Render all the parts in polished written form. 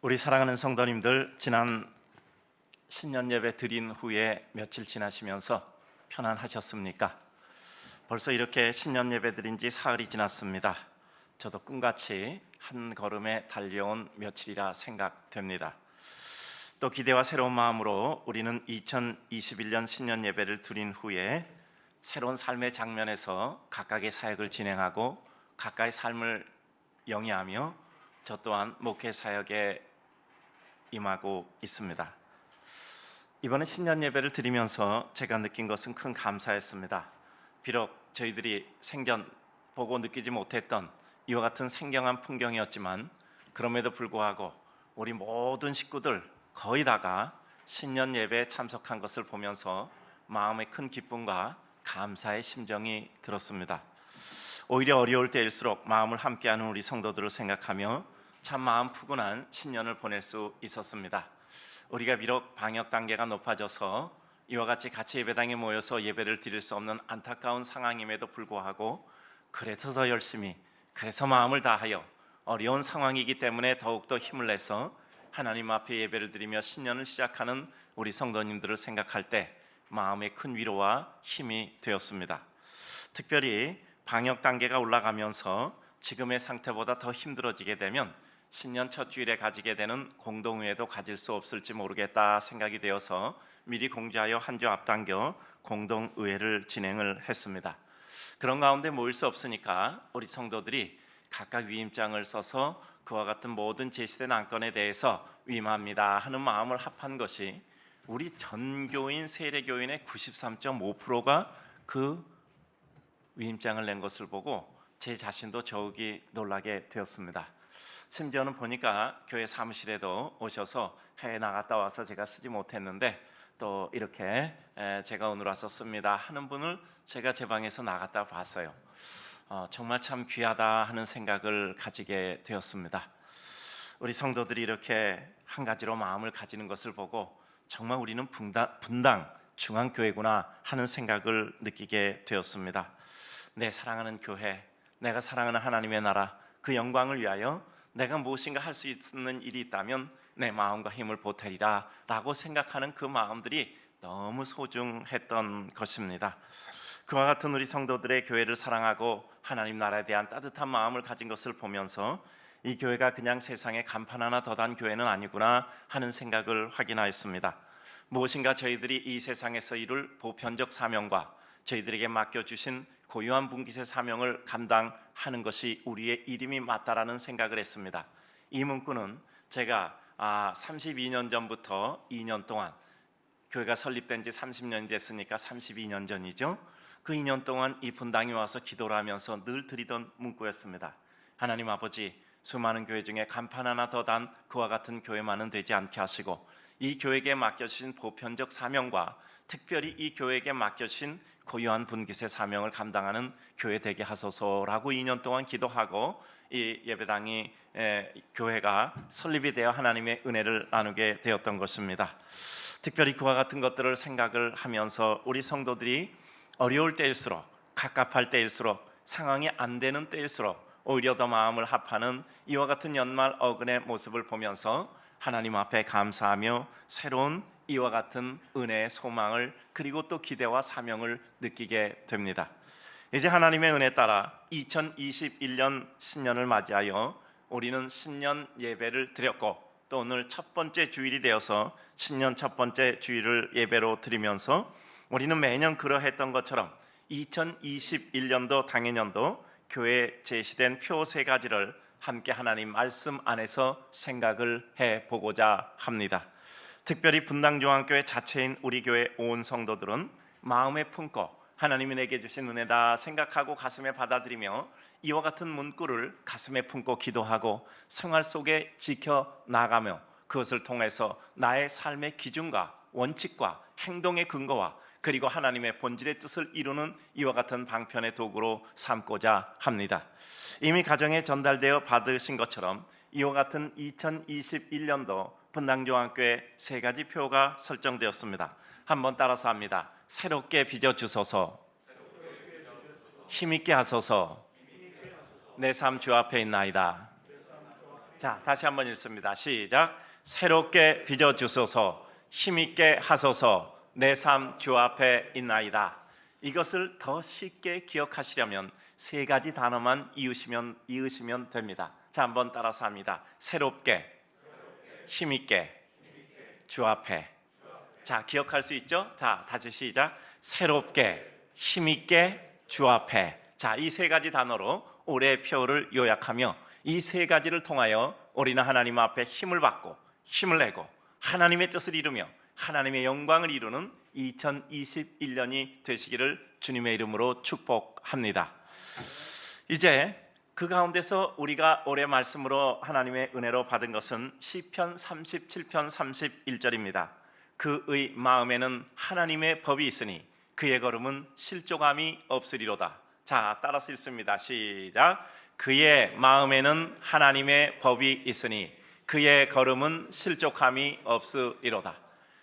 우리 사랑하는 성도님들, 지난 신년 예배 드린 후에 며칠 지나시면서 편안하셨습니까? 벌써 이렇게 신년 예배 드린 지 사흘이 지났습니다. 저도 꿈같이 한 걸음에 달려온 며칠이라 생각됩니다. 또 기대와 새로운 마음으로 우리는 2021년 신년 예배를 드린 후에 새로운 삶의 장면에서 각각의 사역을 진행하고 각각의 삶을 영위하며 저 또한 목회 사역에 임하고 있습니다. 이번에 신년 예배를 드리면서 제가 느낀 것은 큰 감사였습니다. 비록 저희들이 생전 보고 느끼지 못했던 이와 같은 생경한 풍경이었지만 그럼에도 불구하고 우리 모든 식구들 거의 다가 신년 예배에 참석한 것을 보면서 마음에 큰 기쁨과 감사의 심정이 들었습니다. 오히려 어려울 때일수록 마음을 함께하는 우리 성도들을 생각하며 참 마음 푸근한 신년을 보낼 수 있었습니다. 우리가 비록 방역 단계가 높아져서 이와 같이 예배당에 모여서 예배를 드릴 수 없는 안타까운 상황임에도 불구하고 그래서 더 열심히, 그래서 마음을 다하여 어려운 상황이기 때문에 더욱더 힘을 내서 하나님 앞에 예배를 드리며 신년을 시작하는 우리 성도님들을 생각할 때 마음의 큰 위로와 힘이 되었습니다. 특별히 방역 단계가 올라가면서 지금의 상태보다 더 힘들어지게 되면 신년 첫 주일에 가지게 되는 공동회도 가질 수 없을지 모르겠다 생각이 되어서 미리 공지하여 한 주 앞당겨 공동의회를 진행을 했습니다. 그런 가운데 모일 수 없으니까 우리 성도들이 각각 위임장을 써서 그와 같은 모든 제시된 안건에 대해서 위임합니다 하는 마음을 합한 것이 우리 전교인 세례교인의 93.5%가 그 위임장을 낸 것을 보고 제 자신도 저욱이 놀라게 되었습니다. 심지어는 보니까 교회 사무실에도 오셔서 해외 나갔다 와서 제가 쓰지 못했는데 또 이렇게 제가 오늘 와서 씁니다 하는 분을 제가 제 방에서 나갔다 봤어요. 정말 참 귀하다 하는 생각을 가지게 되었습니다. 우리 성도들이 이렇게 한 가지로 마음을 가지는 것을 보고 정말 우리는 분당 중앙교회구나 하는 생각을 느끼게 되었습니다. 내 사랑하는 교회, 내가 사랑하는 하나님의 나라, 그 영광을 위하여 내가 무엇인가 할 수 있는 일이 있다면 내 마음과 힘을 보태리라 라고 생각하는 그 마음들이 너무 소중했던 것입니다. 그와 같은 우리 성도들의 교회를 사랑하고 하나님 나라에 대한 따뜻한 마음을 가진 것을 보면서 이 교회가 그냥 세상에 간판 하나 더 단 교회는 아니구나 하는 생각을 확인하였습니다. 무엇인가 저희들이 이 세상에서 이룰 보편적 사명과 저희들에게 맡겨주신 고유한 분깃의 사명을 감당하는 것이 우리의 일임이 맞다라는 생각을 했습니다. 이 문구는 제가 32년 전부터 2년 동안, 교회가 설립된 지 30년이 됐으니까 32년 전이죠. 그 2년 동안 이 분당에 와서 기도를 하면서 늘 드리던 문구였습니다. 하나님 아버지, 수많은 교회 중에 간판 하나 더 단 그와 같은 교회만은 되지 않게 하시고 이 교회에게 맡겨주신 보편적 사명과 특별히 이 교회에게 맡겨주신 고유한 분깃의 사명을 감당하는 교회 되게 하소서라고 2년 동안 기도하고 이 예배당이 교회가 설립이 되어 하나님의 은혜를 나누게 되었던 것입니다. 특별히 그와 같은 것들을 생각을 하면서 우리 성도들이 어려울 때일수록, 갑갑할 때일수록, 상황이 안 되는 때일수록 오히려 더 마음을 합하는 이와 같은 연말 어근의 모습을 보면서 하나님 앞에 감사하며 새로운 이와 같은 은혜의 소망을 그리고 또 기대와 사명을 느끼게 됩니다. 이제 하나님의 은혜 따라 2021년 신년을 맞이하여 우리는 신년 예배를 드렸고 또 오늘 첫 번째 주일이 되어서 신년 첫 번째 주일을 예배로 드리면서 우리는 매년 그러했던 것처럼 2021년도 당해년도 교회에 제시된 표 3가지를 함께 하나님 말씀 안에서 생각을 해보고자 합니다. 특별히 분당중앙교회 자체인 우리 교회 온 성도들은 마음에 품고 하나님이 내게 주신 은혜다 생각하고 가슴에 받아들이며 이와 같은 문구를 가슴에 품고 기도하고 생활 속에 지켜나가며 그것을 통해서 나의 삶의 기준과 원칙과 행동의 근거와 그리고 하나님의 본질의 뜻을 이루는 이와 같은 방편의 도구로 삼고자 합니다. 이미 가정에 전달되어 받으신 것처럼 이와 같은 2021년도 분당중앙교회 3가지 표가 설정되었습니다. 한번 따라서 합니다. 새롭게 빚어주소서, 힘있게 하소서, 내 삶 주 앞에 있나이다. 자, 다시 한번 읽습니다. 시작. 새롭게 빚어 주소서, 힘있게 하소서, 내 삶 주 앞에 있나이다. 이것을 더 쉽게 기억하시려면 세 가지 단어만 이으시면 됩니다. 자, 한번 따라서 합니다. 새롭게, 힘있게, 주 앞에. 자, 기억할 수 있죠? 자, 다시 시작. 새롭게, 힘있게, 주 앞에. 자, 이 세 가지 단어로 올해의 표를 요약하며 이 세 가지를 통하여 우리는 하나님 앞에 힘을 받고 힘을 내고 하나님의 뜻을 이루며 하나님의 영광을 이루는 2021년이 되시기를 주님의 이름으로 축복합니다. 이제 그 가운데서 우리가 올해 말씀으로 하나님의 은혜로 받은 것은 시편 37편 31절입니다. 그의 마음에는 하나님의 법이 있으니 그의 걸음은 실족함이 없으리로다. 자, 따라서 읽습니다. 시작. 그의 마음에는 하나님의 법이 있으니 그의 걸음은 실족함이 없으리로다.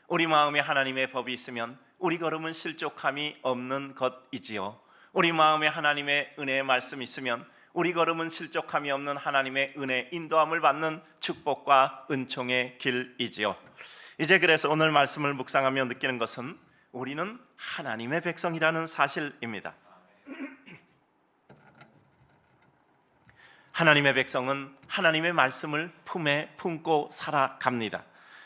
우리 마음에 하나님의 법이 있으면 우리 걸음은 실족함이 없는 것이지요. 우리 마음에 하나님의 은혜의 말씀이 있으면 우리 걸음은 실족함이 없는 하나님의 은혜 인도함을 받는 축복과 은총의 길이지요. 이제 그래서 오늘 말씀을 묵상하며 느끼는 것은 우리는 하나님의 백성이라는 사실입니다. 하나님의 백성은 하나님의 말씀을 품에 품고 살아갑니다.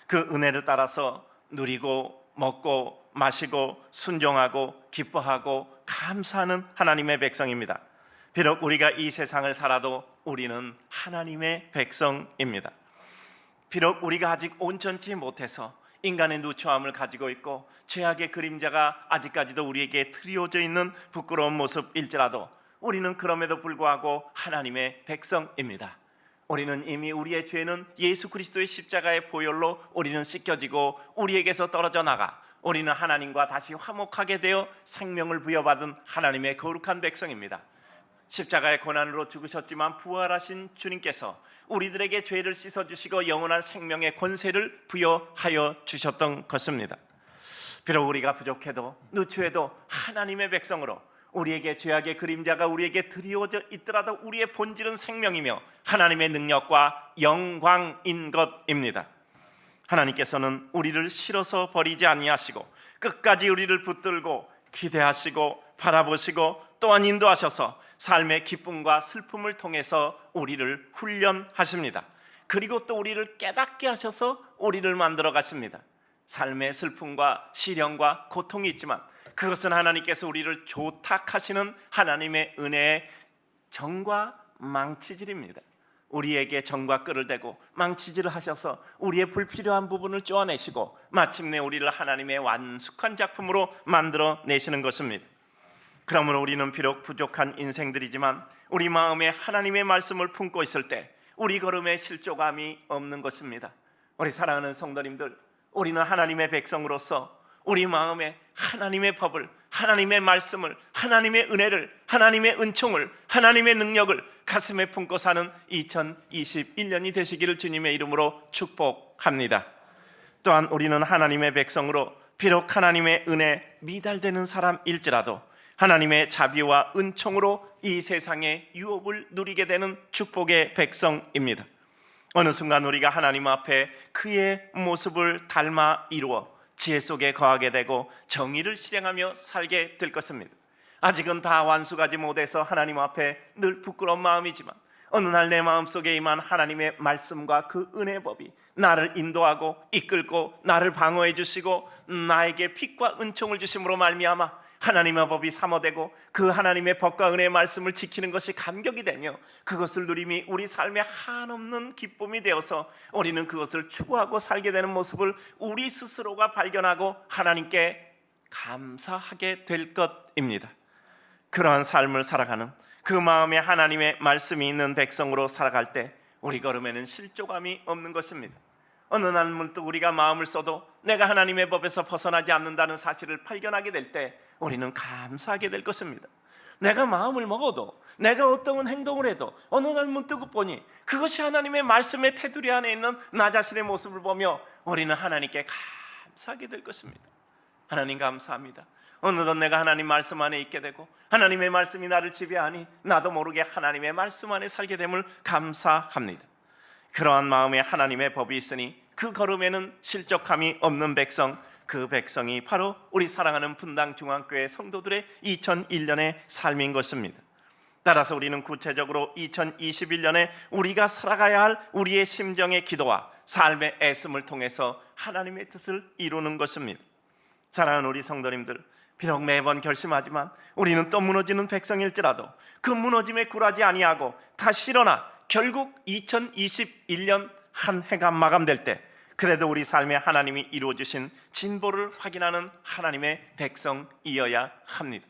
그 은혜를 따라서 누리고 먹고 마시고 순종하고 기뻐하고 감사하는 하나님의 백성입니다. 비록 우리가 이 세상을 살아도 우리는 하나님의 백성입니다. 비록 우리가 아직 온전치 못해서 인간의 누추함을 가지고 있고 죄악의 그림자가 아직까지도 우리에게 드리워져 있는 부끄러운 모습일지라도 우리는 그럼에도 불구하고 하나님의 백성입니다. 우리는 이미 우리의 죄는 예수 그리스도의 십자가의 보혈로 우리는 씻겨지고 우리에게서 떨어져 나가 우리는 하나님과 다시 화목하게 되어 생명을 부여받은 하나님의 거룩한 백성입니다. 십자가의 고난으로 죽으셨지만 부활하신 주님께서 우리들에게 죄를 씻어주시고 영원한 생명의 권세를 부여하여 주셨던 것입니다. 비록 우리가 부족해도 누추해도 하나님의 백성으로 우리에게 죄악의 그림자가 우리에게 드리워져 있더라도 우리의 본질은 생명이며 하나님의 능력과 영광인 것입니다. 하나님께서는 우리를 싫어서 버리지 아니하시고 끝까지 우리를 붙들고 기대하시고 바라보시고 또한 인도하셔서 삶의 기쁨과 슬픔을 통해서 우리를 훈련하십니다. 그리고 또 우리를 깨닫게 하셔서 우리를 만들어 가십니다. 삶의 슬픔과 시련과 고통이 있지만 그것은 하나님께서 우리를 조탁하시는 하나님의 은혜의 정과 망치질입니다. 우리에게 정과 끈을 대고 망치질을 하셔서 우리의 불필요한 부분을 쪼아내시고 마침내 우리를 하나님의 완숙한 작품으로 만들어내시는 것입니다. 그러므로 우리는 비록 부족한 인생들이지만 우리 마음에 하나님의 말씀을 품고 있을 때 우리 걸음에 실족함이 없는 것입니다. 우리 사랑하는 성도님들, 우리는 하나님의 백성으로서 우리 마음에 하나님의 법을, 하나님의 말씀을, 하나님의 은혜를, 하나님의 은총을, 하나님의 능력을 가슴에 품고 사는 2021년이 되시기를 주님의 이름으로 축복합니다. 또한 우리는 하나님의 백성으로 비록 하나님의 은혜 미달되는 사람일지라도 하나님의 자비와 은총으로 이 세상의 유업을 누리게 되는 축복의 백성입니다. 어느 순간 우리가 하나님 앞에 그의 모습을 닮아 이루어 지혜 속에 거하게 되고 정의를 실행하며 살게 될 것입니다. 아직은 다 완수하지 못해서 하나님 앞에 늘 부끄러운 마음이지만 어느 날 내 마음속에 임한 하나님의 말씀과 그 은혜의 법이 나를 인도하고 이끌고 나를 방어해 주시고 나에게 빛과 은총을 주심으로 말미암아 하나님의 법이 사모되고 그 하나님의 법과 은혜의 말씀을 지키는 것이 감격이 되며 그것을 누림이 우리 삶의 한없는 기쁨이 되어서 우리는 그것을 추구하고 살게 되는 모습을 우리 스스로가 발견하고 하나님께 감사하게 될 것입니다. 그러한 삶을 살아가는 그 마음에 하나님의 말씀이 있는 백성으로 살아갈 때 우리 걸음에는 실족함이 없는 것입니다. 어느 날 문득 우리가 마음을 써도 내가 하나님의 법에서 벗어나지 않는다는 사실을 발견하게 될 때 우리는 감사하게 될 것입니다. 내가 마음을 먹어도 내가 어떤 행동을 해도 어느 날 문득 보니 그것이 하나님의 말씀의 테두리 안에 있는 나 자신의 모습을 보며 우리는 하나님께 감사하게 될 것입니다. 하나님 감사합니다. 어느덧 내가 하나님 말씀 안에 있게 되고 하나님의 말씀이 나를 지배하니 나도 모르게 하나님의 말씀 안에 살게 됨을 감사합니다. 그러한 마음에 하나님의 법이 있으니 그 걸음에는 실족함이 없는 백성, 그 백성이 바로 우리 사랑하는 분당 중앙교회 성도들의 2001년의 삶인 것입니다. 따라서 우리는 구체적으로 2021년에 우리가 살아가야 할 우리의 심정의 기도와 삶의 애씀을 통해서 하나님의 뜻을 이루는 것입니다. 사랑하는 우리 성도님들, 비록 매번 결심하지만 우리는 또 무너지는 백성일지라도 그 무너짐에 굴하지 아니하고 다시 일어나 결국 2021년 한 해가 마감될 때 그래도 우리 삶에 하나님이 이루어주신 진보를 확인하는 하나님의 백성이어야 합니다.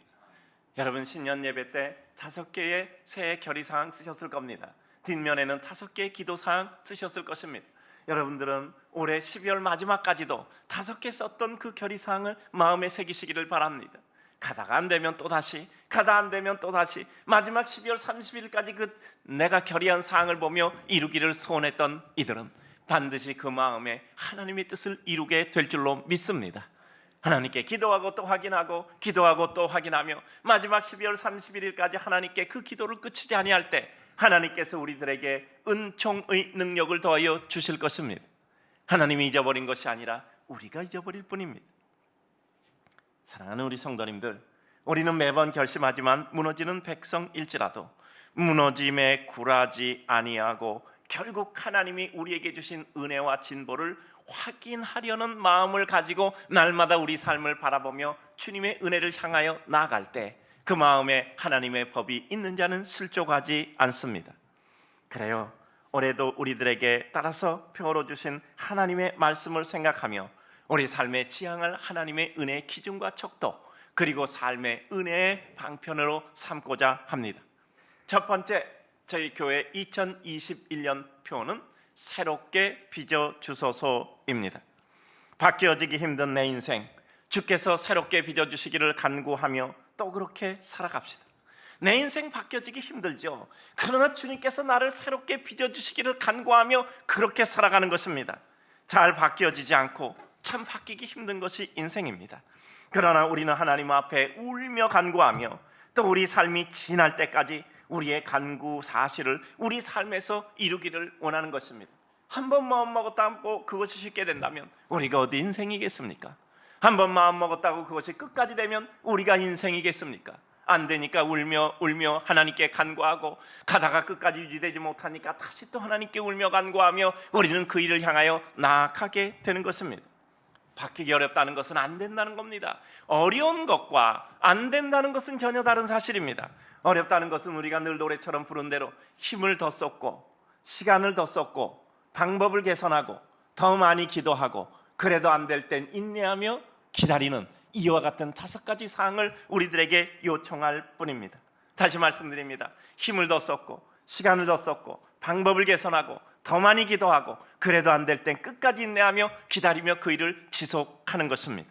여러분, 신년 예배 때 5개의 새해 결의사항 쓰셨을 겁니다. 뒷면에는 5개의 기도사항 쓰셨을 것입니다. 여러분들은 올해 12월 마지막까지도 5개 썼던 그 결의사항을 마음에 새기시기를 바랍니다. 가다가 안 되면 또 다시, 가다 안 되면 또 다시, 마지막 12월 30일까지 그 내가 결의한 사항을 보며 이루기를 소원했던 이들은 반드시 그 마음에 하나님의 뜻을 이루게 될 줄로 믿습니다. 하나님께 기도하고 또 확인하고 기도하고 또 확인하며 마지막 12월 31일까지 하나님께 그 기도를 그치지 아니할 때 하나님께서 우리들에게 은총의 능력을 더하여 주실 것입니다. 하나님이 잊어버린 것이 아니라 우리가 잊어버릴 뿐입니다. 사랑하는 우리 성도님들, 우리는 매번 결심하지만 무너지는 백성일지라도 무너짐에 굴하지 아니하고 결국 하나님이 우리에게 주신 은혜와 진보를 확인하려는 마음을 가지고 날마다 우리 삶을 바라보며 주님의 은혜를 향하여 나아갈 때 그 마음에 하나님의 법이 있는 자는 실족하지 않습니다. 그래요, 올해도 우리들에게 따라서 표로 주신 하나님의 말씀을 생각하며 우리 삶의 지향을 하나님의 은혜의 기준과 척도 그리고 삶의 은혜의 방편으로 삼고자 합니다. 첫 번째, 저희 교회 2021년 표는 새롭게 빚어주소서입니다. 바뀌어지기 힘든 내 인생, 주께서 새롭게 빚어주시기를 간구하며 또 그렇게 살아갑시다. 내 인생 바뀌어지기 힘들죠. 그러나 주님께서 나를 새롭게 빚어주시기를 간구하며 그렇게 살아가는 것입니다. 잘 바뀌어지지 않고 참 바뀌기 힘든 것이 인생입니다. 그러나 우리는 하나님 앞에 울며 간구하며 또 우리 삶이 지날 때까지 우리의 간구 사실을 우리 삶에서 이루기를 원하는 것입니다. 한번 마음 먹었다고 그것이 쉽게 된다면 우리가 어디 인생이겠습니까? 한번 마음 먹었다고 그것이 끝까지 되면 우리가 인생이겠습니까? 안 되니까 울며 하나님께 간구하고 가다가 끝까지 유지되지 못하니까 다시 또 하나님께 울며 간구하며 우리는 그 일을 향하여 나아가게 되는 것입니다. 바뀌기 어렵다는 것은 안 된다는 겁니다. 어려운 것과 안 된다는 것은 전혀 다른 사실입니다. 어렵다는 것은 우리가 늘 노래처럼 부른 대로 힘을 더 쏟고 시간을 더 쏟고 방법을 개선하고 더 많이 기도하고 그래도 안 될 땐 인내하며 기다리는 이와 같은 5가지 사항을 우리들에게 요청할 뿐입니다. 다시 말씀드립니다. 힘을 더 쏟고 시간을 더 쏟고 방법을 개선하고 더 많이 기도하고 그래도 안 될 땐 끝까지 인내하며 기다리며 그 일을 지속하는 것입니다.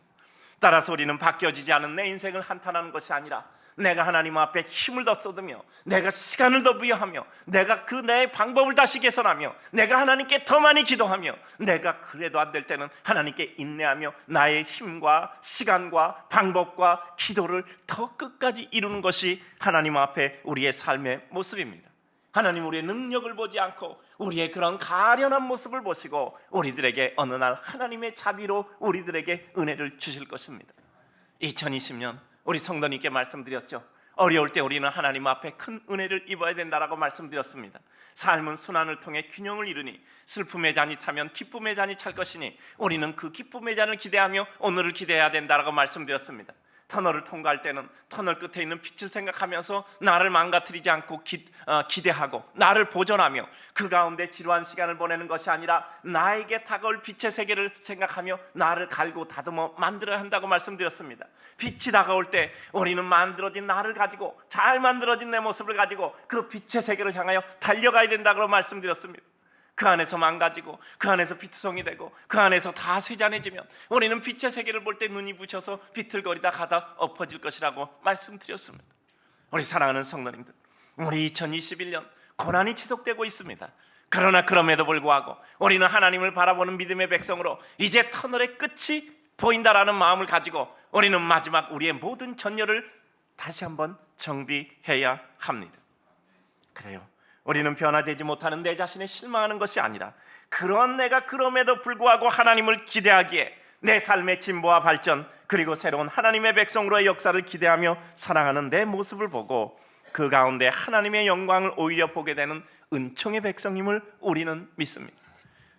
따라서 우리는 바뀌어지지 않은 내 인생을 한탄하는 것이 아니라 내가 하나님 앞에 힘을 더 쏟으며 내가 시간을 더 부여하며 내가 그 내 방법을 다시 개선하며 내가 하나님께 더 많이 기도하며 내가 그래도 안 될 때는 하나님께 인내하며 나의 힘과 시간과 방법과 기도를 더 끝까지 이루는 것이 하나님 앞에 우리의 삶의 모습입니다. 하나님 우리의 능력을 보지 않고 우리의 그런 가련한 모습을 보시고 우리들에게 어느 날 하나님의 자비로 우리들에게 은혜를 주실 것입니다. 2020년 우리 성도님께 말씀드렸죠. 어려울 때 우리는 하나님 앞에 큰 은혜를 입어야 된다라고 말씀드렸습니다. 삶은 순환을 통해 균형을 이루니 슬픔의 잔이 차면 기쁨의 잔이 찰 것이니 우리는 그 기쁨의 잔을 기대하며 오늘을 기대해야 된다라고 말씀드렸습니다. 터널을 통과할 때는 터널 끝에 있는 빛을 생각하면서 나를 망가뜨리지 않고 기대하고 나를 보존하며 그 가운데 지루한 시간을 보내는 것이 아니라 나에게 다가올 빛의 세계를 생각하며 나를 갈고 다듬어 만들어야 한다고 말씀드렸습니다. 빛이 다가올 때 우리는 만들어진 나를 가지고 잘 만들어진 내 모습을 가지고 그 빛의 세계를 향하여 달려가야 된다고 말씀드렸습니다. 그 안에서 망가지고 그 안에서 피투성이 되고 그 안에서 다 쇠잔해지면 우리는 빛의 세계를 볼 때 눈이 부셔서 비틀거리다 가다 엎어질 것이라고 말씀드렸습니다. 우리 사랑하는 성도님들, 우리 2021년 고난이 지속되고 있습니다. 그러나 그럼에도 불구하고 우리는 하나님을 바라보는 믿음의 백성으로 이제 터널의 끝이 보인다라는 마음을 가지고 우리는 마지막 우리의 모든 전열을 다시 한번 정비해야 합니다. 그래요, 우리는 변화되지 못하는 내 자신에 실망하는 것이 아니라 그런 내가 그럼에도 불구하고 하나님을 기대하기에 내 삶의 진보와 발전 그리고 새로운 하나님의 백성으로의 역사를 기대하며 살아가는 내 모습을 보고 그 가운데 하나님의 영광을 오히려 보게 되는 은총의 백성임을 우리는 믿습니다.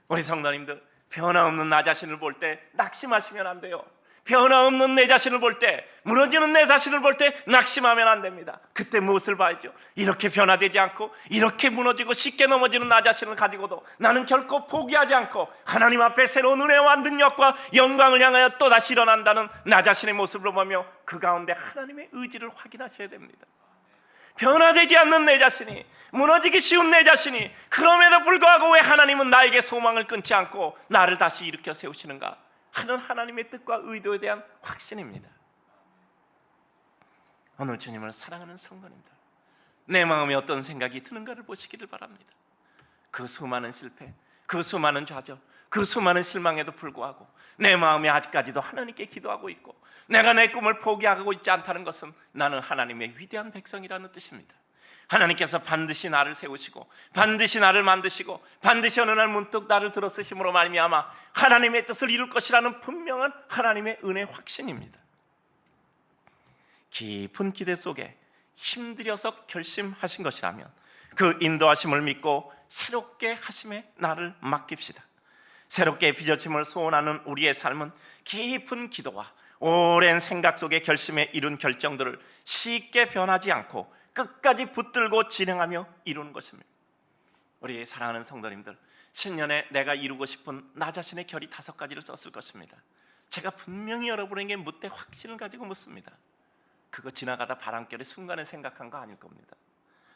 우리 성도님들, 변화없는 나 자신을 볼 때 낙심하시면 안 돼요. 변화없는 내 자신을 볼 때, 무너지는 내 자신을 볼 때 낙심하면 안 됩니다. 그때 무엇을 봐야죠? 이렇게 변화되지 않고 이렇게 무너지고 쉽게 넘어지는 나 자신을 가지고도 나는 결코 포기하지 않고 하나님 앞에 새로운 은혜와 능력과 영광을 향하여 또다시 일어난다는 나 자신의 모습을 보며 그 가운데 하나님의 의지를 확인하셔야 됩니다. 변화되지 않는 내 자신이, 무너지기 쉬운 내 자신이, 그럼에도 불구하고 왜 하나님은 나에게 소망을 끊지 않고 나를 다시 일으켜 세우시는가 하는 하나님의 뜻과 의도에 대한 확신입니다. 오늘 주님을 사랑하는 성도님들, 내 마음에 어떤 생각이 드는가를 보시기를 바랍니다. 그 수많은 실패, 그 수많은 좌절, 그 수많은 실망에도 불구하고 내 마음에 아직까지도 하나님께 기도하고 있고 내가 내 꿈을 포기하고 있지 않다는 것은 나는 하나님의 위대한 백성이라는 뜻입니다. 하나님께서 반드시 나를 세우시고 반드시 나를 만드시고 반드시 어느 날 문득 나를 들어 쓰심으로 말미암아 하나님의 뜻을 이룰 것이라는 분명한 하나님의 은혜 확신입니다. 깊은 기대 속에 힘들여서 결심하신 것이라면 그 인도하심을 믿고 새롭게 하심에 나를 맡깁시다. 새롭게 빚어짐을 소원하는 우리의 삶은 깊은 기도와 오랜 생각 속에 결심에 이룬 결정들을 쉽게 변하지 않고 끝까지 붙들고 진행하며 이루는 것입니다. 우리 사랑하는 성도님들, 신년에 내가 이루고 싶은 나 자신의 결의 5가지를 썼을 것입니다. 제가 분명히 여러분에게 묻되 확신을 가지고 묻습니다. 그거 지나가다 바람결에 순간에 생각한 거 아닐 겁니다.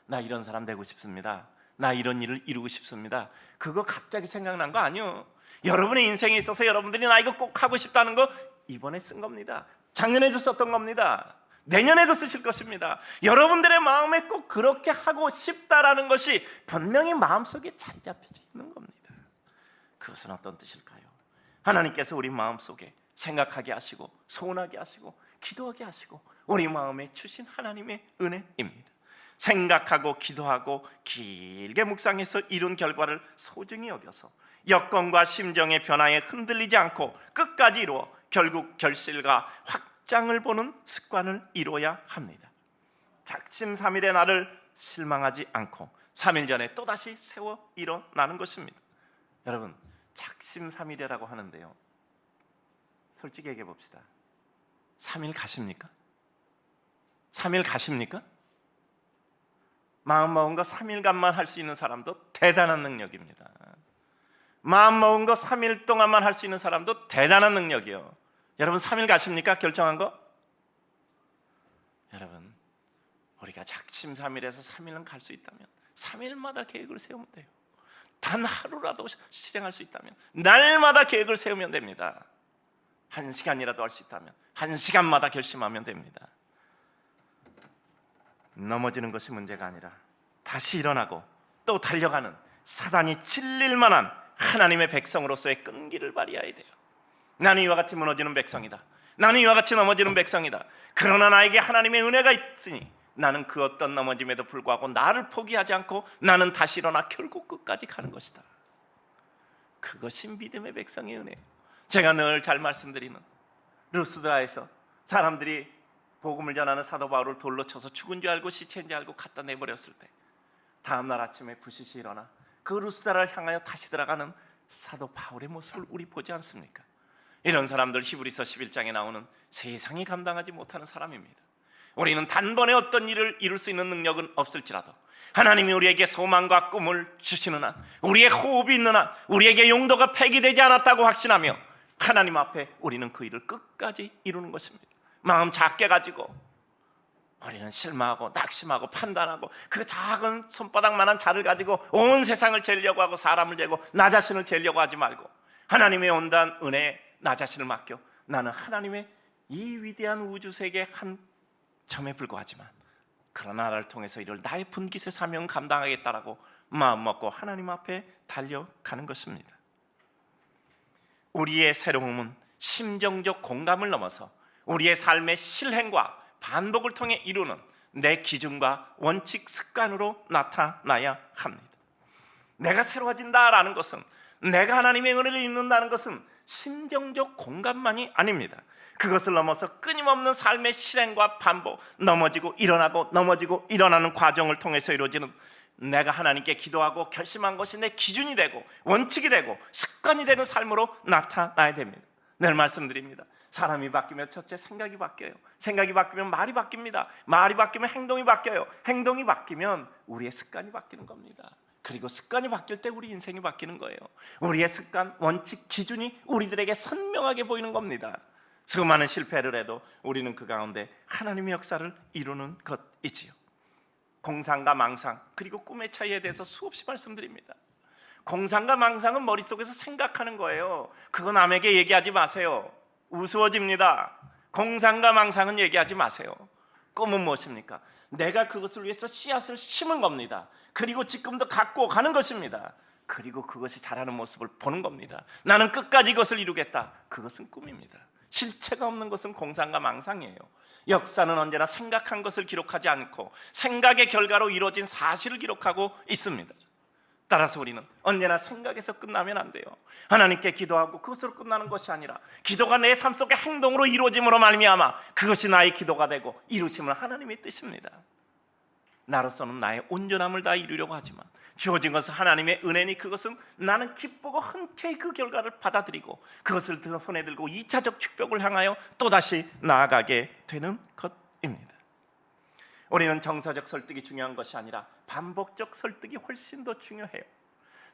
나 이런 사람 되고 싶습니다. 나 이런 일을 이루고 싶습니다. 그거 갑자기 생각난 거 아니요. 여러분의 인생에 있어서 여러분들이 나 이거 꼭 하고 싶다는 거 이번에 쓴 겁니다. 작년에도 썼던 겁니다. 내년에도 쓰실 것입니다. 여러분들의 마음에 꼭 그렇게 하고 싶다라는 것이 분명히 마음속에 자리 잡혀져 있는 겁니다. 그것은 어떤 뜻일까요? 하나님께서 우리 마음속에 생각하게 하시고 소원하게 하시고 기도하게 하시고 우리 마음에 주신 하나님의 은혜입니다. 생각하고 기도하고 길게 묵상해서 이룬 결과를 소중히 여겨서 여건과 심정의 변화에 흔들리지 않고 끝까지 이루어 결국 결실과 확장을 보는 습관을 이루어야 합니다. 작심삼일의 나를 실망하지 않고 3일 전에 또다시 세워 일어나는 것입니다. 여러분, 작심삼일이라고 하는데요, 솔직히 얘기해 봅시다. 3일 가십니까? 3일 가십니까? 마음먹은 거 3일간만 할 수 있는 사람도 대단한 능력입니다. 마음먹은 거 3일 동안만 할 수 있는 사람도 대단한 능력이요. 여러분 3일 가십니까? 결정한 거? 여러분, 우리가 작심삼일에서 3일은 갈 수 있다면 3일마다 계획을 세우면 돼요. 단 하루라도 실행할 수 있다면 날마다 계획을 세우면 됩니다. 1시간이라도 할 수 있다면 1시간마다 결심하면 됩니다. 넘어지는 것이 문제가 아니라 다시 일어나고 또 달려가는 사단이 찔릴 만한 하나님의 백성으로서의 끈기를 발휘해야 돼요. 나는 이와 같이 무너지는 백성이다. 나는 이와 같이 넘어지는 백성이다. 그러나 나에게 하나님의 은혜가 있으니 나는 그 어떤 넘어짐에도 불구하고 나를 포기하지 않고 나는 다시 일어나 결국 끝까지 가는 것이다. 그것이 믿음의 백성의 은혜예요. 제가 늘 잘 말씀드리는 루스드라에서 사람들이 복음을 전하는 사도 바울을 돌로 쳐서 죽은 줄 알고 시체인 줄 알고 갖다 내버렸을 때 다음날 아침에 부시시 일어나 그 루스드라를 향하여 다시 들어가는 사도 바울의 모습을 우리 보지 않습니까? 이런 사람들 히브리서 11장에 나오는 세상이 감당하지 못하는 사람입니다. 우리는 단번에 어떤 일을 이룰 수 있는 능력은 없을지라도 하나님이 우리에게 소망과 꿈을 주시는 한, 우리의 호흡이 있는 한, 우리에게 용도가 폐기되지 않았다고 확신하며 하나님 앞에 우리는 그 일을 끝까지 이루는 것입니다. 마음 작게 가지고 우리는 실망하고 낙심하고 판단하고 그 작은 손바닥만한 자를 가지고 온 세상을 재려고 하고 사람을 재고 나 자신을 재려고 하지 말고 하나님의 온다한 은혜에 나 자신을 맡겨 나는 하나님의 이 위대한 우주세계의 한 점에 불과하지만 그러나 나를 통해서 이를 나의 분깃의 사명을 감당하겠다라고 마음먹고 하나님 앞에 달려가는 것입니다. 우리의 새로움은 심정적 공감을 넘어서 우리의 삶의 실행과 반복을 통해 이루는 내 기준과 원칙, 습관으로 나타나야 합니다. 내가 새로워진다라는 것은, 내가 하나님의 은혜를 입는다는 것은 심정적 공감만이 아닙니다. 그것을 넘어서 끊임없는 삶의 실행과 반복, 넘어지고 일어나고 넘어지고 일어나는 과정을 통해서 이루어지는, 내가 하나님께 기도하고 결심한 것이 내 기준이 되고 원칙이 되고 습관이 되는 삶으로 나타나야 됩니다. 늘 말씀드립니다. 사람이 바뀌면 첫째 생각이 바뀌어요. 생각이 바뀌면 말이 바뀝니다. 말이 바뀌면 행동이 바뀌어요. 행동이 바뀌면 우리의 습관이 바뀌는 겁니다. 그리고 습관이 바뀔 때 우리 인생이 바뀌는 거예요. 우리의 습관, 원칙, 기준이 우리들에게 선명하게 보이는 겁니다. 수많은 실패를 해도 우리는 그 가운데 하나님의 역사를 이루는 것이지요. 공상과 망상, 그리고 꿈의 차이에 대해서 수없이 말씀드립니다. 공상과 망상은 머릿속에서 생각하는 거예요. 그거 남에게 얘기하지 마세요. 우스워집니다. 공상과 망상은 얘기하지 마세요. 꿈은 무엇입니까? 내가 그것을 위해서 씨앗을 심은 겁니다. 그리고 지금도 갖고 가는 것입니다. 그리고 그것이 자라는 모습을 보는 겁니다. 나는 끝까지 이것을 이루겠다. 그것은 꿈입니다. 실체가 없는 것은 공상과 망상이에요. 역사는 언제나 생각한 것을 기록하지 않고 생각의 결과로 이루어진 사실을 기록하고 있습니다. 따라서 우리는 언제나 생각에서 끝나면 안 돼요. 하나님께 기도하고 그것으로 끝나는 것이 아니라 기도가 내 삶 속의 행동으로 이루어짐으로 말미암아 그것이 나의 기도가 되고 이루심은 하나님의 뜻입니다. 나로서는 나의 온전함을 다 이루려고 하지만 주어진 것은 하나님의 은혜니 그것은 나는 기쁘고 흔쾌히 그 결과를 받아들이고 그것을 손에 들고 2차적 축복을 향하여 또다시 나아가게 되는 것입니다. 우리는 정서적 설득이 중요한 것이 아니라 반복적 설득이 훨씬 더 중요해요.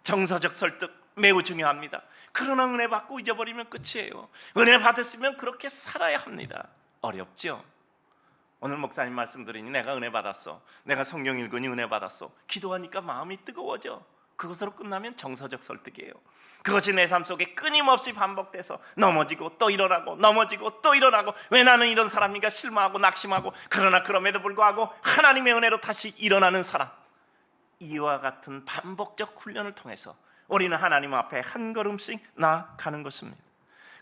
정서적 설득 매우 중요합니다. 그러나 은혜 받고 잊어버리면 끝이에요. 은혜 받았으면 그렇게 살아야 합니다. 어렵죠? 오늘 목사님 말씀드리니 내가 은혜 받았어, 내가 성경 읽으니 은혜 받았어, 기도하니까 마음이 뜨거워져. 그것으로 끝나면 정서적 설득이에요. 그것이 내 삶 속에 끊임없이 반복돼서 넘어지고 또 일어나고 넘어지고 또 일어나고, 왜 나는 이런 사람인가 실망하고 낙심하고, 그러나 그럼에도 불구하고 하나님의 은혜로 다시 일어나는 사람, 이와 같은 반복적 훈련을 통해서 우리는 하나님 앞에 한 걸음씩 나아가는 것입니다.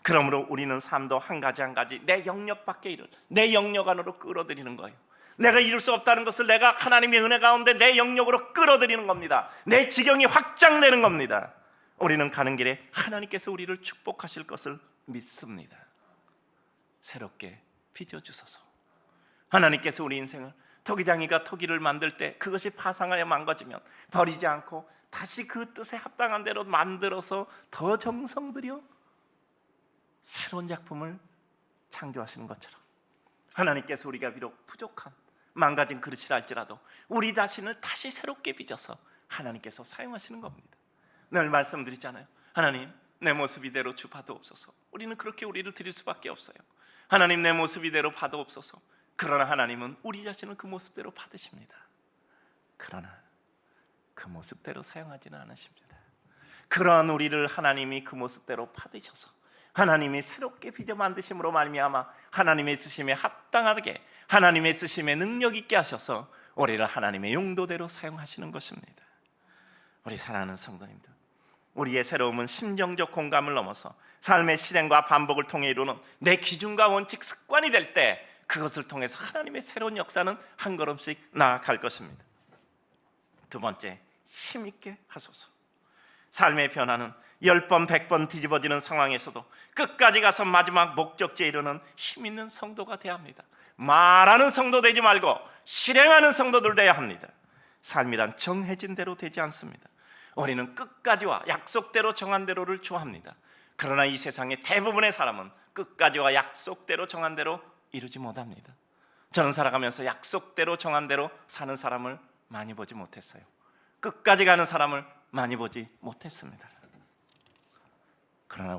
그러므로 우리는 삶도 한 가지 한 가지 내 영역 밖의 일을 내 영역 안으로 끌어들이는 거예요. 내가 이룰 수 없다는 것을 내가 하나님의 은혜 가운데 내 영역으로 끌어들이는 겁니다. 내 지경이 확장되는 겁니다. 우리는 가는 길에 하나님께서 우리를 축복하실 것을 믿습니다. 새롭게 빚어주소서. 하나님께서 우리 인생을 토기장이가 토기를 만들 때 그것이 파상하여 망가지면 버리지 않고 다시 그 뜻에 합당한 대로 만들어서 더 정성 들여 새로운 작품을 창조하시는 것처럼 하나님께서 우리가 비록 부족한 망가진 그릇이라 할지라도 우리 자신을 다시 새롭게 빚어서 하나님께서 사용하시는 겁니다. 늘 말씀드리잖아요. 하나님, 내 모습 이대로 주 받아옵소서. 우리는 그렇게 우리를 드릴 수밖에 없어요. 하나님, 내 모습 이대로 받아옵소서. 그러나 하나님은 우리 자신을 그 모습대로 받으십니다. 그러나 그 모습대로 사용하지는 않으십니다. 그러한 우리를 하나님이 그 모습대로 받으셔서 하나님이 새롭게 빚어 만드심으로 말미암아 하나님의 쓰심에 합당하게 하나님의 쓰심에 능력 있게 하셔서 우리를 하나님의 용도대로 사용하시는 것입니다. 우리 사랑하는 성도님들, 우리의 새로움은 심정적 공감을 넘어서 삶의 실행과 반복을 통해 이루는 내 기준과 원칙, 습관이 될 때 그것을 통해서 하나님의 새로운 역사는 한 걸음씩 나아갈 것입니다. 두 번째, 힘있게 하소서. 삶의 변화는 10번 100번 뒤집어지는 상황에서도 끝까지 가서 마지막 목적지에 이르는 힘있는 성도가 되어야 합니다. 말하는 성도 되지 말고 실행하는 성도들 되어야 합니다. 삶이란 정해진 대로 되지 않습니다. 우리는 끝까지와 약속대로 정한 대로를 좋아합니다. 그러나 이 세상의 대부분의 사람은 끝까지와 약속대로 정한 대로 이루지 못합니다. 저는 살아가면서 약속대로 정한 대로 사는 사람을 많이 보지 못했어요. 끝까지 가는 사람을 많이 보지 못했습니다. 그러나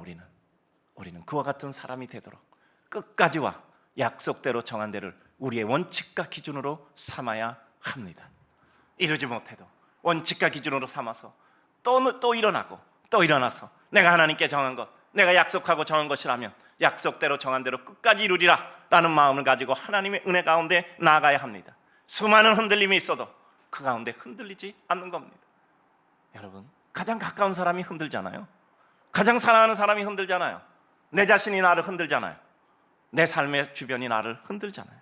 우리는 그와 같은 사람이 되도록 끝까지와 약속대로 정한 대로를 우리의 원칙과 기준으로 삼아야 합니다. 이루지 못해도 원칙과 기준으로 삼아서 또 일어나고 또 일어나서 내가 하나님께 정한 것, 내가 약속하고 정한 것이라면 약속대로 정한 대로 끝까지 이루리라 라는 마음을 가지고 하나님의 은혜 가운데 나아가야 합니다. 수많은 흔들림이 있어도 그 가운데 흔들리지 않는 겁니다. 여러분, 가장 가까운 사람이 흔들잖아요. 가장 사랑하는 사람이 흔들잖아요. 내 자신이 나를 흔들잖아요. 내 삶의 주변이 나를 흔들잖아요.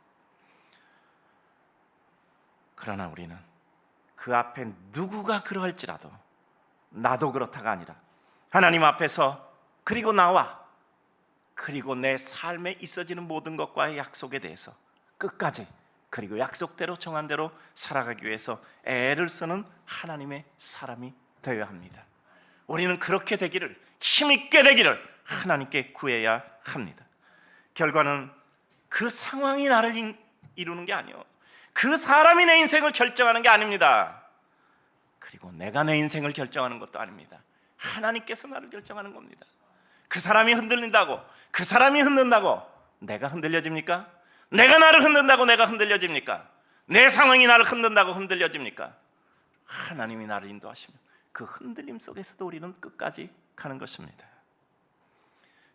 그러나 우리는 그 앞에 누구가 그러할지라도 나도 그렇다가 아니라 하나님 앞에서 그리고 나와 그리고 내 삶에 있어지는 모든 것과의 약속에 대해서 끝까지 그리고 약속대로 정한 대로 살아가기 위해서 애를 쓰는 하나님의 사람이 되어야 합니다. 우리는 그렇게 되기를, 힘있게 되기를 하나님께 구해야 합니다. 결과는 그 상황이 나를 이루는 게 아니에요. 그 사람이 내 인생을 결정하는 게 아닙니다. 그리고 내가 내 인생을 결정하는 것도 아닙니다. 하나님께서 나를 결정하는 겁니다. 그 사람이 흔들린다고, 그 사람이 흔든다고 내가 흔들려집니까? 내가 나를 흔든다고 내가 흔들려집니까? 내 상황이 나를 흔든다고 흔들려집니까? 하나님이 나를 인도하시면 그 흔들림 속에서도 우리는 끝까지 가는 것입니다.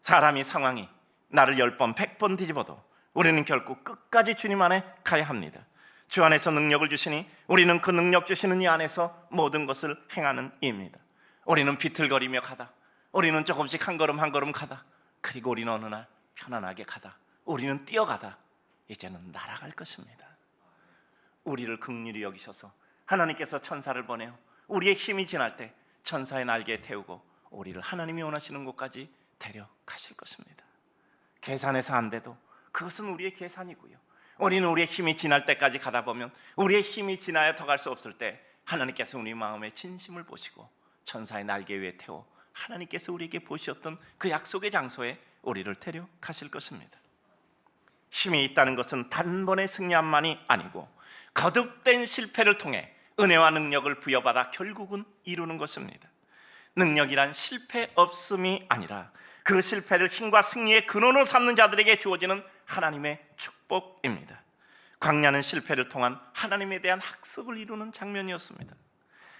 사람이 상황이 나를 10번, 100번 뒤집어도 우리는 결국 끝까지 주님 안에 가야 합니다. 주 안에서 능력을 주시니 우리는 그 능력 주시는 이 안에서 모든 것을 행하는 이입니다. 우리는 비틀거리며 가다, 우리는 조금씩 한 걸음 한 걸음 가다, 그리고 우리는 어느 날 편안하게 가다, 우리는 뛰어가다 이제는 날아갈 것입니다. 우리를 긍휼히 여기셔서 하나님께서 천사를 보내어 우리의 힘이 지날 때 천사의 날개에 태우고 우리를 하나님이 원하시는 곳까지 데려가실 것입니다. 계산해서 안 돼도 그것은 우리의 계산이고요. 우리는 우리의 힘이 지날 때까지 가다 보면 우리의 힘이 지나야 더 갈 수 없을 때 하나님께서 우리 마음의 진심을 보시고 천사의 날개 위에 태워 하나님께서 우리에게 보셨던 그 약속의 장소에 우리를 데려가실 것입니다. 힘이 있다는 것은 단번에 승리함만이 아니고 거듭된 실패를 통해 은혜와 능력을 부여받아 결국은 이루는 것입니다. 능력이란 실패 없음이 아니라 그 실패를 힘과 승리의 근원으로 삼는 자들에게 주어지는 하나님의 축복입니다. 광야는 실패를 통한 하나님에 대한 학습을 이루는 장면이었습니다.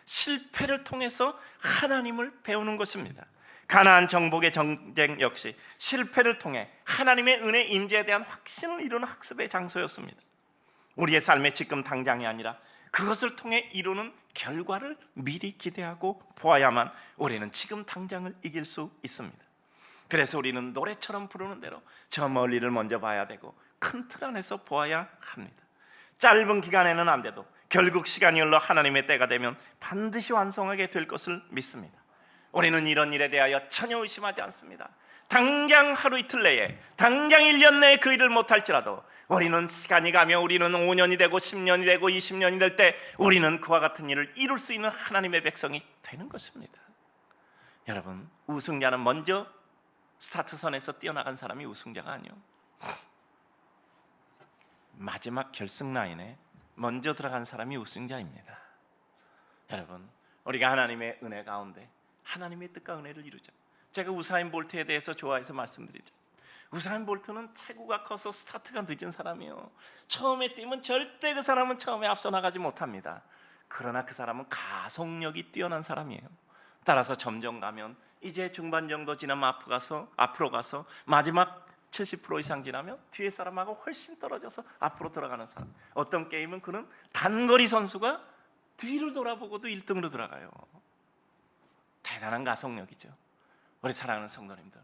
실패를 통해서 하나님을 배우는 것입니다. 가나안 정복의 전쟁 역시 실패를 통해 하나님의 은혜 임재에 대한 확신을 이루는 학습의 장소였습니다. 우리의 삶의 지금 당장이 아니라 그것을 통해 이루는 결과를 미리 기대하고 보아야만 우리는 지금 당장을 이길 수 있습니다. 그래서 우리는 노래처럼 부르는 대로 저 멀리를 먼저 봐야 되고 큰 틀 안에서 보아야 합니다. 짧은 기간에는 안 돼도 결국 시간이 흘러 하나님의 때가 되면 반드시 완성하게 될 것을 믿습니다. 우리는 이런 일에 대하여 전혀 의심하지 않습니다. 당장 하루 이틀 내에, 당장 1년 내에 그 일을 못할지라도 우리는 시간이 가며 우리는 5년이 되고 10년이 되고 20년이 될 때 우리는 그와 같은 일을 이룰 수 있는 하나님의 백성이 되는 것입니다. 여러분, 우승자는 먼저 스타트선에서 뛰어나간 사람이 우승자가 아니요, 마지막 결승 라인에 먼저 들어간 사람이 우승자입니다. 여러분, 우리가 하나님의 은혜 가운데 하나님의 뜻과 은혜를 이루자. 제가 우사인 볼트에 대해서 좋아해서 말씀드리죠. 우사인 볼트는 체구가 커서 스타트가 늦은 사람이에요. 처음에 뛰면 절대 그 사람은 처음에 앞서 나가지 못합니다. 그러나 그 사람은 가속력이 뛰어난 사람이에요. 따라서 점점 가면 이제 중반 정도 지나면 앞으로 가서 마지막 70% 이상 지나면 뒤에 사람하고 훨씬 떨어져서 앞으로 들어가는 사람. 어떤 게임은 그는 단거리 선수가 뒤를 돌아보고도 1등으로 들어가요. 대단한 가속력이죠. 우리 사랑하는 성도님들,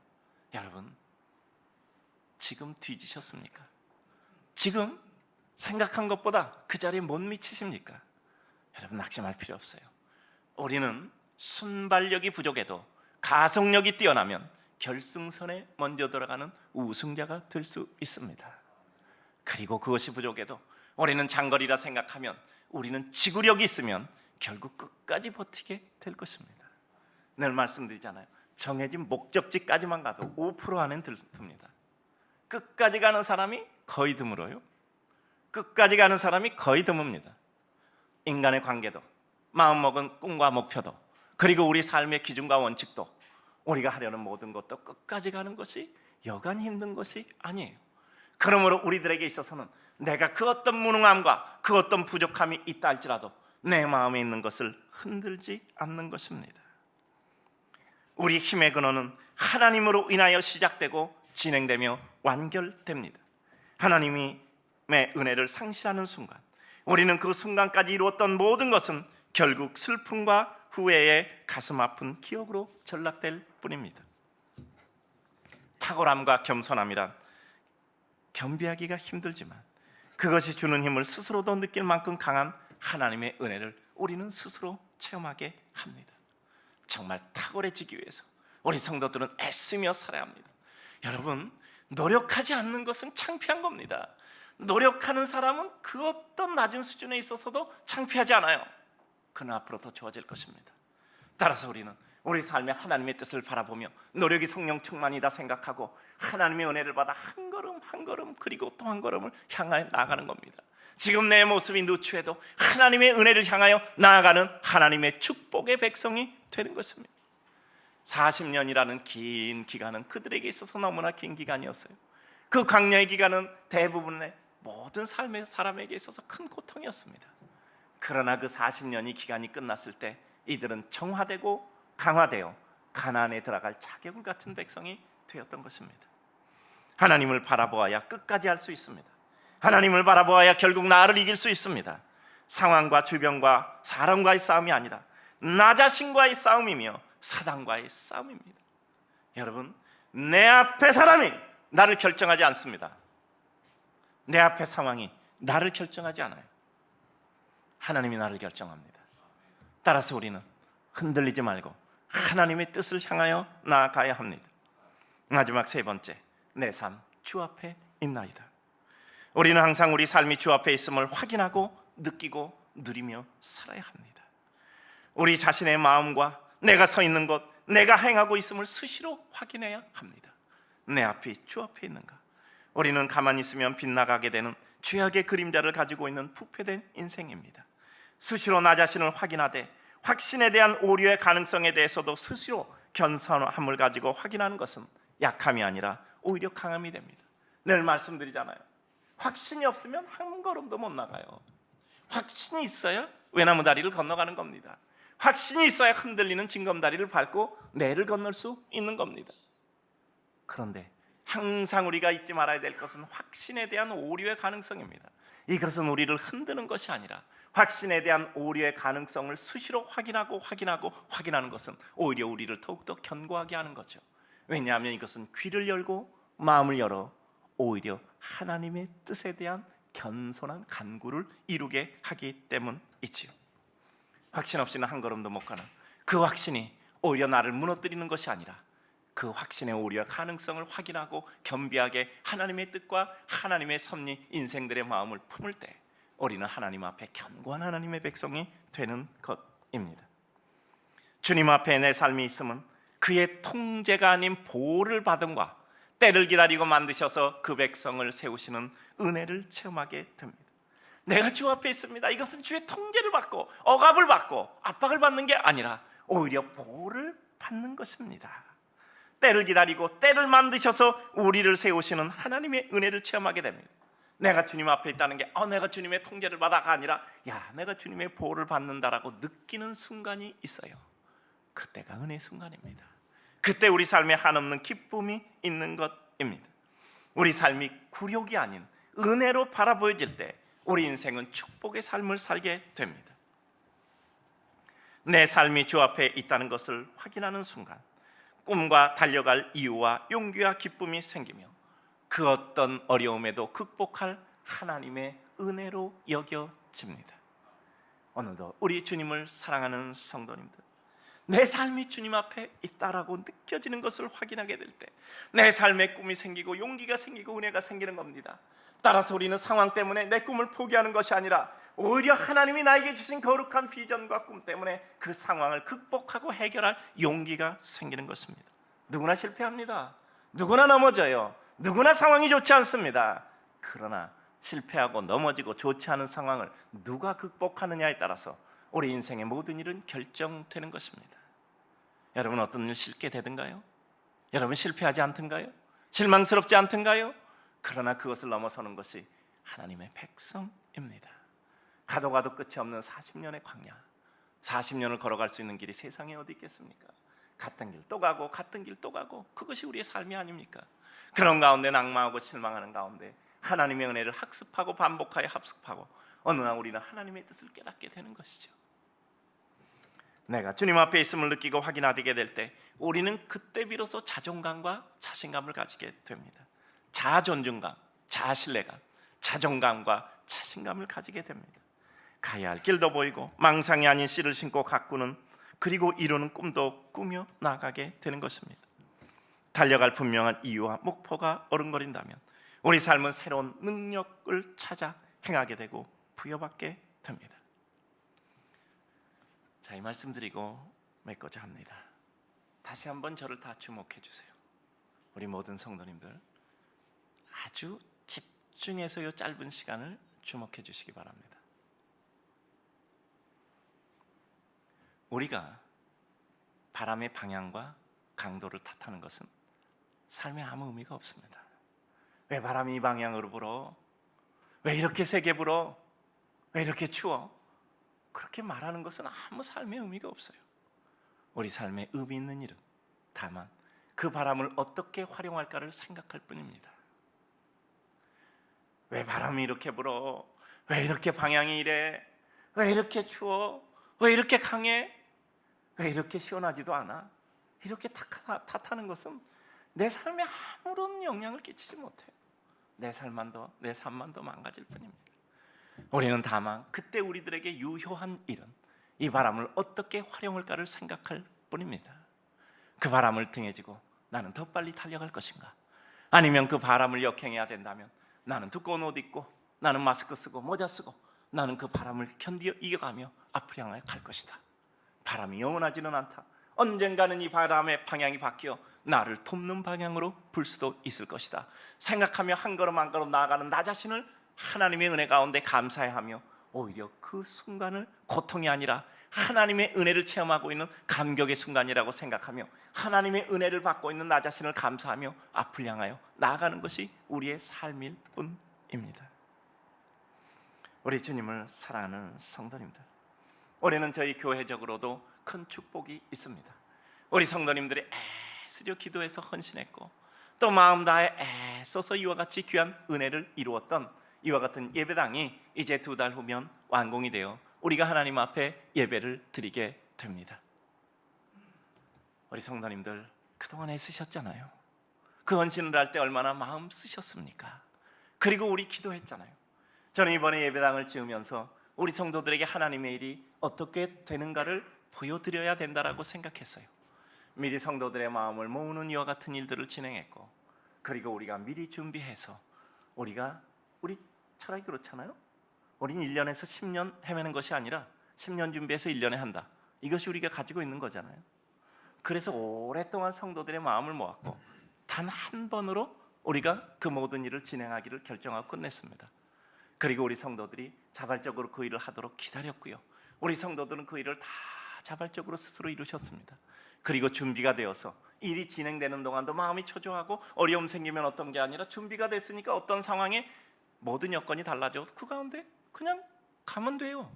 여러분 지금 뒤지셨습니까? 지금 생각한 것보다 그 자리에 못 미치십니까? 여러분 낙심할 필요 없어요. 우리는 순발력이 부족해도 가속력이 뛰어나면 결승선에 먼저 들어가는 우승자가 될 수 있습니다. 그리고 그것이 부족해도 우리는 장거리라 생각하면 우리는 지구력이 있으면 결국 끝까지 버티게 될 것입니다. 늘 말씀드리잖아요. 정해진 목적지까지만 가도 5% 안엔 듭니다. 끝까지 가는 사람이 거의 드물어요. 끝까지 가는 사람이 거의 드뭅니다. 인간의 관계도, 마음먹은 꿈과 목표도, 그리고 우리 삶의 기준과 원칙도, 우리가 하려는 모든 것도 끝까지 가는 것이 여간 힘든 것이 아니에요. 그러므로 우리들에게 있어서는 내가 그 어떤 무능함과 그 어떤 부족함이 있다 할지라도 내 마음에 있는 것을 흔들지 않는 것입니다. 우리 힘의 근원은 하나님으로 인하여 시작되고 진행되며 완결됩니다. 하나님의 은혜를 상실하는 순간, 우리는 그 순간까지 이루었던 모든 것은 결국 슬픔과 후회의 가슴 아픈 기억으로 전락될 뿐입니다. 탁월함과 겸손함이란 겸비하기가 힘들지만 그것이 주는 힘을 스스로도 느낄 만큼 강한 하나님의 은혜를 우리는 스스로 체험하게 합니다. 정말 탁월해지기 위해서 우리 성도들은 애쓰며 살아야 합니다. 여러분, 노력하지 않는 것은 창피한 겁니다. 노력하는 사람은 그 어떤 낮은 수준에 있어서도 창피하지 않아요. 그는 앞으로 더 좋아질 것입니다. 따라서 우리는 우리 삶에 하나님의 뜻을 바라보며 노력이 성령 충만이다 생각하고 하나님의 은혜를 받아 한 걸음 한 걸음 그리고 또 한 걸음을 향하여 나아가는 겁니다. 지금 내 모습이 누추해도 하나님의 은혜를 향하여 나아가는 하나님의 축복의 백성이 되는 것입니다. 40년이라는 긴 기간은 그들에게 있어서 너무나 긴 기간이었어요. 그 광야의 기간은 대부분의 모든 삶의 사람에게 있어서 큰 고통이었습니다. 그러나 그 40년이 기간이 끝났을 때 이들은 정화되고 강화되어 가나안에 들어갈 자격을 갖춘 백성이 되었던 것입니다. 하나님을 바라보아야 끝까지 할 수 있습니다. 하나님을 바라보아야 결국 나를 이길 수 있습니다. 상황과 주변과 사람과의 싸움이 아니라 나 자신과의 싸움이며 사단과의 싸움입니다. 여러분, 내 앞에 사람이 나를 결정하지 않습니다. 내 앞에 상황이 나를 결정하지 않아요. 하나님이 나를 결정합니다. 따라서 우리는 흔들리지 말고 하나님의 뜻을 향하여 나아가야 합니다. 마지막 세 번째, 내 삶 주 앞에 있나이다. 우리는 항상 우리 삶이 주 앞에 있음을 확인하고 느끼고 누리며 살아야 합니다. 우리 자신의 마음과 내가 서 있는 곳, 내가 행하고 있음을 수시로 확인해야 합니다. 내 앞이 주 앞에 있는가? 우리는 가만히 있으면 빗나가게 되는 죄악의 그림자를 가지고 있는 부패된 인생입니다. 수시로 나 자신을 확인하되 확신에 대한 오류의 가능성에 대해서도 수시로 겸손함을 가지고 확인하는 것은 약함이 아니라 오히려 강함이 됩니다. 늘 말씀드리잖아요. 확신이 없으면 한 걸음도 못 나가요. 확신이 있어야 외나무 다리를 건너가는 겁니다. 확신이 있어야 흔들리는 징검다리를 밟고 내를 건널 수 있는 겁니다. 그런데 항상 우리가 잊지 말아야 될 것은 확신에 대한 오류의 가능성입니다. 이것은 우리를 흔드는 것이 아니라 확신에 대한 오류의 가능성을 수시로 확인하는 것은 오히려 우리를 더욱더 견고하게 하는 거죠. 왜냐하면 이것은 귀를 열고 마음을 열어 오히려 하나님의 뜻에 대한 겸손한 간구를 이루게 하기 때문이지요. 확신 없이는 한 걸음도 못 가는 그 확신이 오히려 나를 무너뜨리는 것이 아니라 그 확신의 오류와 가능성을 확인하고 겸비하게 하나님의 뜻과 하나님의 섭리, 인생들의 마음을 품을 때 우리는 하나님 앞에 견고한 하나님의 백성이 되는 것입니다. 주님 앞에 내 삶이 있음은 그의 통제가 아닌 보호를 받음과 때를 기다리고 만드셔서 그 백성을 세우시는 은혜를 체험하게 됩니다. 내가 주 앞에 있습니다. 이것은 주의 통제를 받고 억압을 받고 압박을 받는 게 아니라 오히려 보호를 받는 것입니다. 때를 기다리고 때를 만드셔서 우리를 세우시는 하나님의 은혜를 체험하게 됩니다. 내가 주님 앞에 있다는 게 내가 주님의 통제를 받아가 아니라 내가 주님의 보호를 받는다라고 느끼는 순간이 있어요. 그때가 은혜의 순간입니다. 그때 우리 삶에 한없는 기쁨이 있는 것입니다. 우리 삶이 굴욕이 아닌 은혜로 바라보여질 때 우리 인생은 축복의 삶을 살게 됩니다. 내 삶이 주 앞에 있다는 것을 확인하는 순간 꿈과 달려갈 이유와 용기와 기쁨이 생기며 그 어떤 어려움에도 극복할 하나님의 은혜로 여겨집니다. 오늘도 우리 주님을 사랑하는 성도님들, 내 삶이 주님 앞에 있다라고 느껴지는 것을 확인하게 될 때 내 삶에 꿈이 생기고 용기가 생기고 은혜가 생기는 겁니다. 따라서 우리는 상황 때문에 내 꿈을 포기하는 것이 아니라 오히려 하나님이 나에게 주신 거룩한 비전과 꿈 때문에 그 상황을 극복하고 해결할 용기가 생기는 것입니다. 누구나 실패합니다. 누구나 넘어져요. 누구나 상황이 좋지 않습니다. 그러나 실패하고 넘어지고 좋지 않은 상황을 누가 극복하느냐에 따라서 우리 인생의 모든 일은 결정되는 것입니다. 여러분, 어떤 일 쉽게 되든가요? 여러분, 실패하지 않던가요? 실망스럽지 않던가요? 그러나 그것을 넘어서는 것이 하나님의 백성입니다. 가도 가도 끝이 없는 40년의 광야, 40년을 걸어갈 수 있는 길이 세상에 어디 있겠습니까? 같은 길 또 가고 같은 길 또 가고, 그것이 우리의 삶이 아닙니까? 그런 가운데 낙망하고 실망하는 가운데 하나님의 은혜를 학습하고 반복하여 학습하고 어느 날 우리는 하나님의 뜻을 깨닫게 되는 것이죠. 내가 주님 앞에 있음을 느끼고 확인하게 될 때 우리는 그때 비로소 자존감과 자신감을 가지게 됩니다. 자존중감, 자신뢰감, 자존감과 자신감을 가지게 됩니다. 가야 할 길도 보이고 망상이 아닌 씨를 신고 가꾸는 그리고 이루는 꿈도 꾸며 나가게 되는 것입니다. 달려갈 분명한 이유와 목표가 어른거린다면 우리 삶은 새로운 능력을 찾아 행하게 되고 부여받게 됩니다. 자, 이 말씀드리고 맺고자 합니다. 다시 한번 저를 다 주목해 주세요. 우리 모든 성도님들 아주 집중해서 이 짧은 시간을 주목해 주시기 바랍니다. 우리가 바람의 방향과 강도를 탓하는 것은 삶에 아무 의미가 없습니다. 왜 바람이 이 방향으로 불어? 왜 이렇게 세게 불어? 왜 이렇게 추워? 그렇게 말하는 것은 아무 삶에 의미가 없어요. 우리 삶에 의미 있는 일은 다만 그 바람을 어떻게 활용할까를 생각할 뿐입니다. 왜 바람이 이렇게 불어? 왜 이렇게 방향이 이래? 왜 이렇게 추워? 왜 이렇게 강해? 왜 이렇게 시원하지도 않아? 이렇게 탓하는 것은 내 삶에 아무런 영향을 끼치지 못해요. 내 삶만 더 망가질 뿐입니다. 우리는 다만 그때 우리들에게 유효한 일은 이 바람을 어떻게 활용할까를 생각할 뿐입니다. 그 바람을 등에 지고 나는 더 빨리 달려갈 것인가? 아니면 그 바람을 역행해야 된다면 나는 두꺼운 옷 입고 나는 마스크 쓰고 모자 쓰고 나는 그 바람을 견디어 이겨가며 앞을 향해 갈 것이다. 바람이 영원하지는 않다. 언젠가는 이 바람의 방향이 바뀌어 나를 돕는 방향으로 불 수도 있을 것이다. 생각하며 한 걸음 한 걸음 나아가는 나 자신을 하나님의 은혜 가운데 감사해하며 오히려 그 순간을 고통이 아니라 하나님의 은혜를 체험하고 있는 감격의 순간이라고 생각하며 하나님의 은혜를 받고 있는 나 자신을 감사하며 앞을 향하여 나아가는 것이 우리의 삶일 뿐입니다. 우리 주님을 사랑하는 성도님들, 올해는 저희 교회적으로도 큰 축복이 있습니다. 우리 성도님들이 애쓰려 기도해서 헌신했고 또 마음 다해 애써서 이와 같이 귀한 은혜를 이루었던 이와 같은 예배당이 이제 2달 후면 완공이 되어 우리가 하나님 앞에 예배를 드리게 됩니다. 우리 성도님들 그동안 애쓰셨잖아요. 그 헌신을 할 때 얼마나 마음 쓰셨습니까? 그리고 우리 기도했잖아요. 저는 이번에 예배당을 지으면서 우리 성도들에게 하나님의 일이 어떻게 되는가를 보여드려야 된다라고 생각했어요. 미리 성도들의 마음을 모으는 이와 같은 일들을 진행했고 그리고 우리가 미리 준비해서 우리 철학이 그렇잖아요. 우리는 1년에서 10년 헤매는 것이 아니라 10년 준비해서 1년에 한다. 이것이 우리가 가지고 있는 거잖아요. 그래서 오랫동안 성도들의 마음을 모았고 단 한 번으로 우리가 그 모든 일을 진행하기를 결정하고 끝냈습니다. 그리고 우리 성도들이 자발적으로 그 일을 하도록 기다렸고요. 우리 성도들은 그 일을 다 자발적으로 스스로 이루셨습니다. 그리고 준비가 되어서 일이 진행되는 동안도 마음이 초조하고 어려움 생기면 어떤 게 아니라 준비가 됐으니까 어떤 상황에 모든 여건이 달라져 그 가운데 그냥 가면 돼요.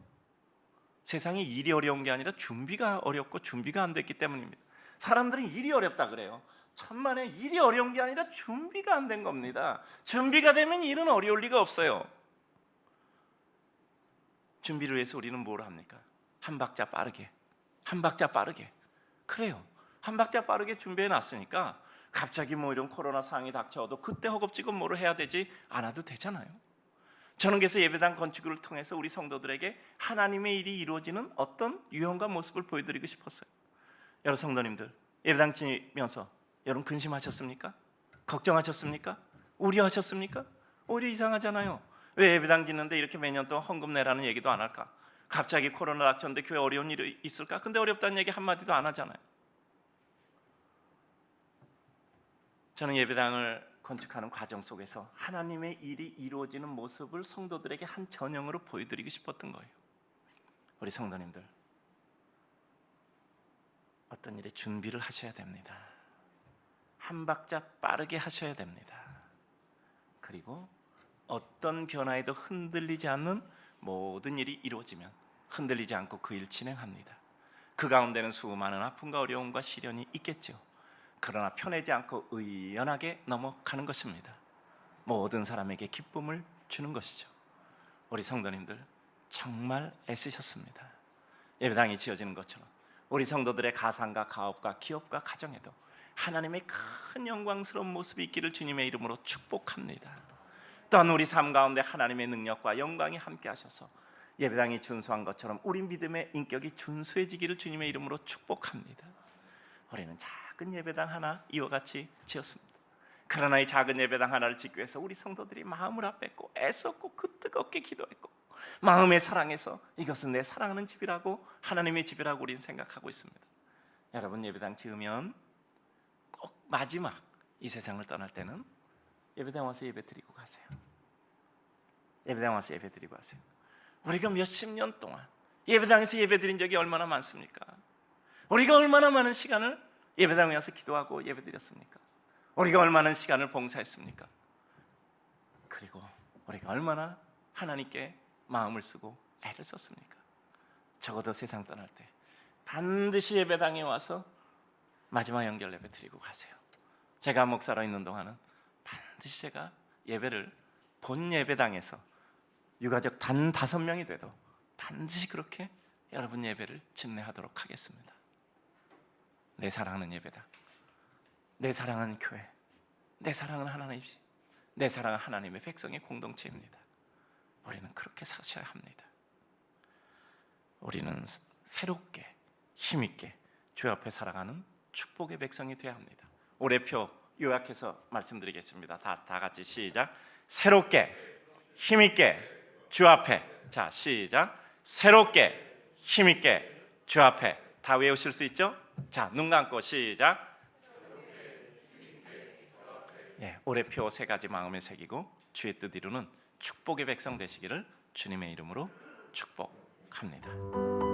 세상에 일이 어려운 게 아니라 준비가 어렵고 준비가 안 됐기 때문입니다. 사람들은 일이 어렵다 그래요. 천만에 일이 어려운 게 아니라 준비가 안 된 겁니다. 준비가 되면 일은 어려울 리가 없어요. 준비를 위해서 우리는 뭘 합니까? 한 박자 빠르게 그래요. 한 박자 빠르게 준비해 놨으니까 갑자기 뭐 이런 코로나 상황이 닥쳐도 그때 허겁지겁 뭐를 해야 되지 않아도 되잖아요. 저는 그래서 예배당 건축을 통해서 우리 성도들에게 하나님의 일이 이루어지는 어떤 유형과 모습을 보여드리고 싶었어요. 여러분 성도님들, 예배당 지면서 여러분 근심하셨습니까? 걱정하셨습니까? 우려하셨습니까? 오히려 이상하잖아요. 왜 예배당 짓는데 이렇게 매년 동안 헌금 내라는 얘기도 안 할까? 갑자기 코로나 닥쳤는데 교회 어려운 일이 있을까? 근데 어렵다는 얘기 한마디도 안 하잖아요. 저는 예배당을 건축하는 과정 속에서 하나님의 일이 이루어지는 모습을 성도들에게 한 전형으로 보여드리고 싶었던 거예요. 우리 성도님들, 어떤 일에 준비를 하셔야 됩니다. 한 박자 빠르게 하셔야 됩니다. 그리고 어떤 변화에도 흔들리지 않는 모든 일이 이루어지면 흔들리지 않고 그 일 진행합니다. 그 가운데는 수많은 아픔과 어려움과 시련이 있겠죠. 그러나 편하지 않고 의연하게 넘어가는 것입니다. 모든 사람에게 기쁨을 주는 것이죠. 우리 성도님들 정말 애쓰셨습니다. 예배당이 지어지는 것처럼 우리 성도들의 가상과 가업과 기업과 가정에도 하나님의 큰 영광스러운 모습이 있기를 주님의 이름으로 축복합니다. 또한 우리 삶 가운데 하나님의 능력과 영광이 함께 하셔서 예배당이 준수한 것처럼 우리 믿음의 인격이 준수해지기를 주님의 이름으로 축복합니다. 우리는 작은 예배당 하나 이와 같이 지었습니다. 그러나 이 작은 예배당 하나를 짓기 위해서 우리 성도들이 마음을 합했고 애썼고 그 뜨겁게 기도했고 마음의 사랑에서 이것은 내 사랑하는 집이라고, 하나님의 집이라고 우리는 생각하고 있습니다. 여러분, 예배당 지으면 꼭 마지막 이 세상을 떠날 때는 예배당 와서 예배 드리고 가세요. 예배당 와서 예배 드리고 가세요. 우리가 몇십 년 동안 예배당에서 예배 드린 적이 얼마나 많습니까? 우리가 얼마나 많은 시간을 예배당에 와서 기도하고 예배 드렸습니까? 우리가 얼마나 시간을 봉사했습니까? 그리고 우리가 얼마나 하나님께 마음을 쓰고 애를 썼습니까? 적어도 세상 떠날 때 반드시 예배당에 와서 마지막 연결 예배 드리고 가세요. 제가 목사로 있는 동안은 반드시 제가 예배를 본 예배당에서 유가족 단 5명이 돼도 반드시 그렇게 여러분 예배를 집례하도록 하겠습니다. 내 사랑하는 예배당, 내 사랑하는 교회, 내 사랑하는 하나님, 내 사랑하는 하나님의 백성의 공동체입니다. 우리는 그렇게 사셔야 합니다. 우리는 새롭게 힘있게 주 앞에 살아가는 축복의 백성이 되어야 합니다. 올해표 요약해서 말씀드리겠습니다. 다 같이 시작. 새롭게 힘있게 주 앞에. 자, 시작. 새롭게 힘있게 주 앞에. 다 외우실 수 있죠? 자, 눈 감고 시작. 예, 올해표 3가지 마음에 새기고 주의 뜻 이루는 축복의 백성 되시기를 주님의 이름으로 축복합니다.